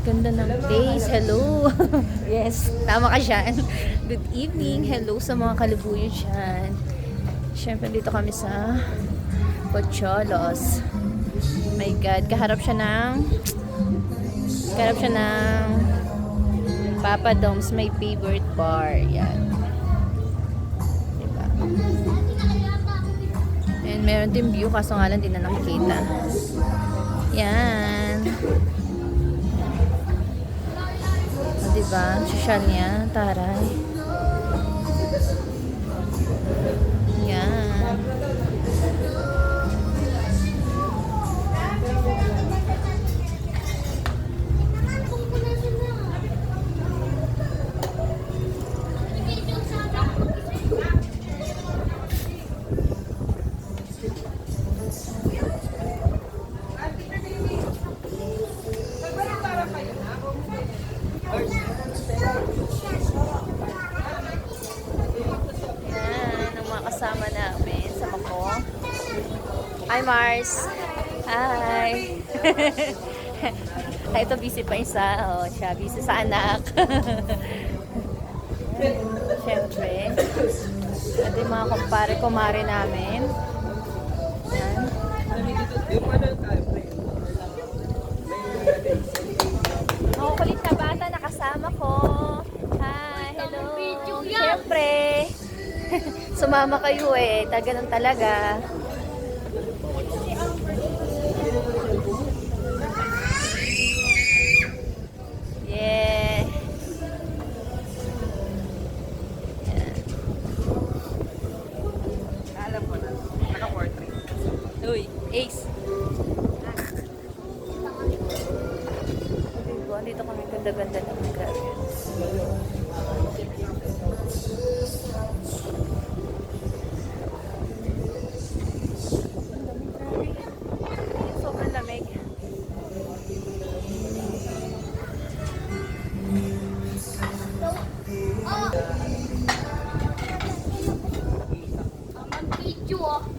Ganda ng place. Hello. Yes, tama ka dyan. Good evening. Hello sa mga kalubuyo dyan. Siyempre dito kami sa Pocholos. My God, kaharap siya ng Papa Dom's, my favorite bar. Yan. Diba? And meron din view, kaso nga lang din na nakikita. Yan. O, diba? Social niya. Taray. Yan. Kasama namin sa Mako. Hi Mars. Hi. Ito busy pa isa. Oh, siya busy sa anak. Siyempre. Ito yung mga kumpare-kumare namin. Yan. Oh, kulit na bata nakasama ko. Hi, hello. Siyempre. Sumama kayo eh. Ganun talaga. Yeah. Alam ko na. Naka-portrait. Uy, Ace. Dito kami ganda-ganda ng lugar. Sobrang lamig.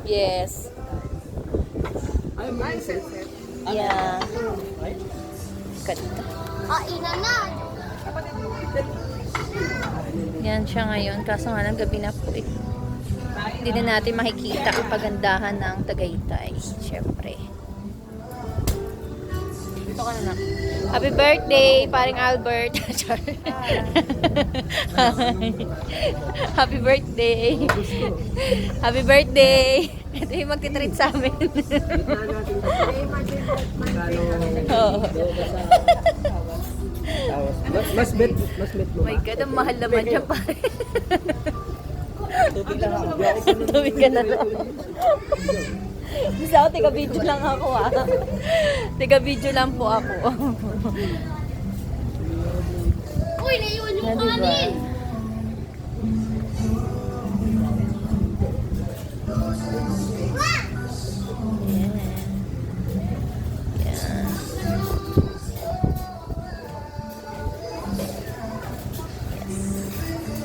Yes. Ay, may sunset. Yeah. Ganda. Yan siya ngayon. Kaso nga lang gabi na po eh. Hindi na natin makikita ang pagandahan ng Tagaytay. Siyempre. Dito ka na. Happy birthday, paring Albert. Happy birthday. Happy birthday. Ito yung magtitreat sa amin. Oo. Mas bet mo. My God, ang mahal naman siya pare. Tubig lang ako. Tubig ka na lang. Bisa ako, tiga-video lang ako ah. Tiga-video lang po ako. Uy, naiwan yung Na, diba? kanin!